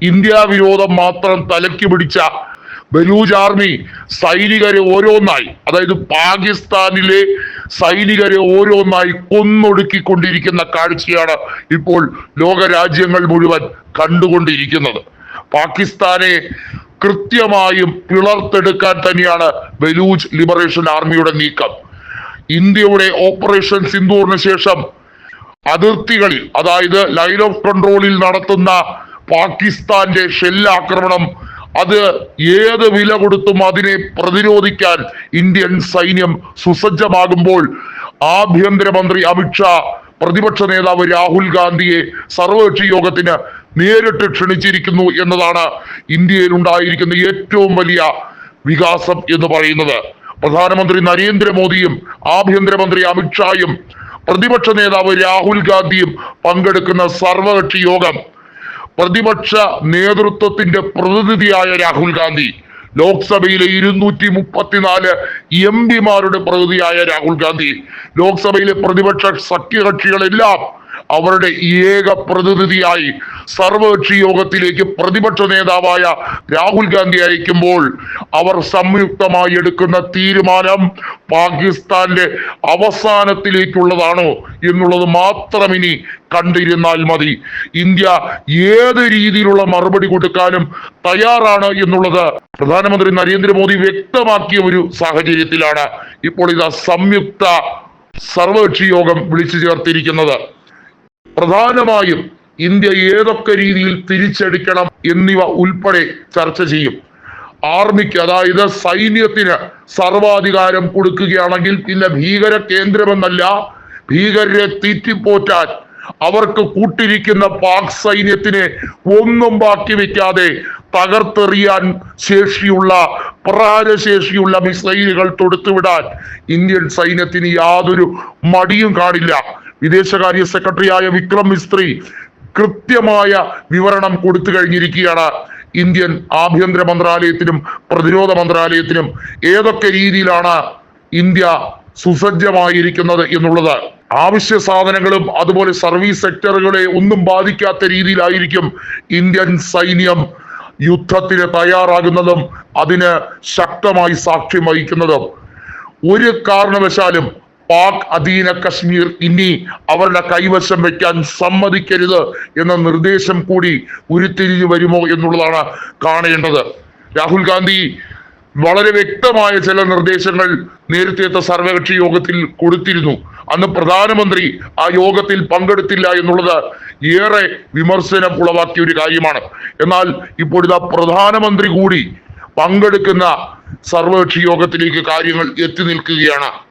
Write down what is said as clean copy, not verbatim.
India വിരോധം മാത്രം തലയ്ക്ക് പിടിച്ച ബലൂച്ച് ആർമി സൈനികരെ ഓരോന്നായി, അതായത് പാകിസ്ഥാനിലെ സൈനികരെ ഓരോന്നായി കൊന്നൊടുക്കിക്കൊണ്ടിരിക്കുന്ന കാഴ്ചയാണ് ഇപ്പോൾ ലോക രാജ്യങ്ങൾ മുഴുവൻ കണ്ടുകൊണ്ടിരിക്കുന്നത്. പാകിസ്ഥാനെ കൃത്യമായും പിളർത്തെടുക്കാൻ തന്നെയാണ് ബലൂച്ച് ലിബറേഷൻ ആർമിയുടെ നീക്കം. ഇന്ത്യയുടെ ഓപ്പറേഷൻ സിന്ദൂറിന് ശേഷം അതിർത്തികളിൽ, അതായത് ലൈൻ ഓഫ് കൺട്രോളിൽ നടത്തുന്ന പാകിസ്ഥാന്റെ ഷെല്ലാക്രമണം, അത് ഏത് വില കൊടുത്തും അതിനെ പ്രതിരോധിക്കാൻ ഇന്ത്യൻ സൈന്യം സുസജ്ജമാകുമ്പോൾ ആഭ്യന്തരമന്ത്രി അമിത്ഷാ പ്രതിപക്ഷ നേതാവ് രാഹുൽ ഗാന്ധിയെ സർവകക്ഷി യോഗത്തിന് നേരിട്ട് ക്ഷണിച്ചിരിക്കുന്നു എന്നതാണ് ഇന്ത്യയിൽ ഉണ്ടായിരിക്കുന്ന ഏറ്റവും വലിയ വികാസം എന്ന് പറയുന്നത്. പ്രധാനമന്ത്രി നരേന്ദ്രമോദിയും ആഭ്യന്തരമന്ത്രി അമിത്ഷായും പ്രതിപക്ഷ നേതാവ് രാഹുൽ ഗാന്ധിയും പങ്കെടുക്കുന്ന സർവകക്ഷി യോഗം, പ്രതിപക്ഷ നേതൃത്വത്തിന്റെ പ്രതിനിധിയായ രാഹുൽ ഗാന്ധി, ലോക്സഭയിലെ 234 എംപിമാരുടെ പ്രതിനിധിയായ രാഹുൽ ഗാന്ധി, ലോക്സഭയിലെ പ്രതിപക്ഷ സഖ്യകക്ഷികളെല്ലാം അവരുടെ ഏക പ്രതിനിധിയായി സർവകക്ഷി യോഗത്തിലേക്ക് പ്രതിപക്ഷ നേതാവായ രാഹുൽ ഗാന്ധി അയക്കുമ്പോൾ അവർ സംയുക്തമായി എടുക്കുന്ന തീരുമാനം പാകിസ്ഥാന്റെ അവസാനത്തിലേക്കുള്ളതാണോ എന്നുള്ളത് മാത്രം ഇനി കണ്ടിരുന്നാൽ മതി. ഇന്ത്യ ഏത് രീതിയിലുള്ള മറുപടി കൊടുക്കാനും തയ്യാറാണ് എന്നുള്ളത് പ്രധാനമന്ത്രി നരേന്ദ്രമോദി വ്യക്തമാക്കിയ ഒരു സാഹചര്യത്തിലാണ് ഇപ്പോൾ ഇതാ സംയുക്ത സർവകക്ഷി യോഗം വിളിച്ചു ചേർത്തിരിക്കുന്നത്. പ്രധാനമായും ഇന്ത്യ ഏതൊക്കെ രീതിയിൽ തിരിച്ചടിക്കണം എന്നിവ ഉൾപ്പെടെ ചർച്ച ചെയ്യും. ആർമിക്ക്, അതായത് സൈന്യത്തിന് സർവാധികാരം കൊടുക്കുകയാണെങ്കിൽ പിന്നെ ഭീകര കേന്ദ്രമെന്നല്ല, ഭീകരരെ തീറ്റിപ്പോറ്റാൻ അവർക്ക് കൂട്ടിരിക്കുന്ന പാക് സൈന്യത്തിനെ ഒന്നും ബാക്കി വെക്കാതെ തകർത്തെറിയാൻ ശേഷിയുള്ള, പ്രഹാരശേഷിയുള്ള മിസൈലുകൾ തൊടുത്തുവിടാൻ ഇന്ത്യൻ സൈന്യത്തിന് യാതൊരു മടിയും കാണില്ല. വിദേശകാര്യ സെക്രട്ടറിയായ വിക്രം മിസ്ത്രി കൃത്യമായ വിവരണം കൊടുത്തു കഴിഞ്ഞിരിക്കുകയാണ് ഇന്ത്യൻ ആഭ്യന്തര മന്ത്രാലയത്തിനും പ്രതിരോധ മന്ത്രാലയത്തിനും ഏതൊക്കെ രീതിയിലാണ് ഇന്ത്യ സുസജ്ജമായിരിക്കുന്നത് എന്നുള്ളത്. ആവശ്യ സാധനങ്ങളും അതുപോലെ സർവീസ് സെക്ടറുകളെ ഒന്നും ബാധിക്കാത്ത രീതിയിലായിരിക്കും ഇന്ത്യൻ സൈന്യം യുദ്ധത്തിന് തയ്യാറാകുന്നതും അതിന് ശക്തമായി സാക്ഷ്യം വഹിക്കുന്നതും. ഒരു കാരണവശാലും പാക് അധീന കശ്മീർ ഇനി അവരുടെ കൈവശം വെക്കാൻ സമ്മതിക്കരുത് എന്ന നിർദ്ദേശം കൂടി ഉരുത്തിരിഞ്ഞു വരുമോ എന്നുള്ളതാണ് കാണേണ്ടത്. രാഹുൽ ഗാന്ധി വളരെ വ്യക്തമായ ചില നിർദ്ദേശങ്ങൾ നേരത്തെ സർവകക്ഷി യോഗത്തിൽ കൊടുത്തിരുന്നു. അന്ന് പ്രധാനമന്ത്രി ആ യോഗത്തിൽ പങ്കെടുത്തില്ല എന്നുള്ളത് ഏറെ വിമർശനം ഉളവാക്കിയ ഒരു കാര്യമാണ്. എന്നാൽ ഇപ്പോൾ ഇതാ പ്രധാനമന്ത്രി കൂടി പങ്കെടുക്കുന്ന സർവകക്ഷി യോഗത്തിലേക്ക് കാര്യങ്ങൾ എത്തി നിൽക്കുകയാണ്.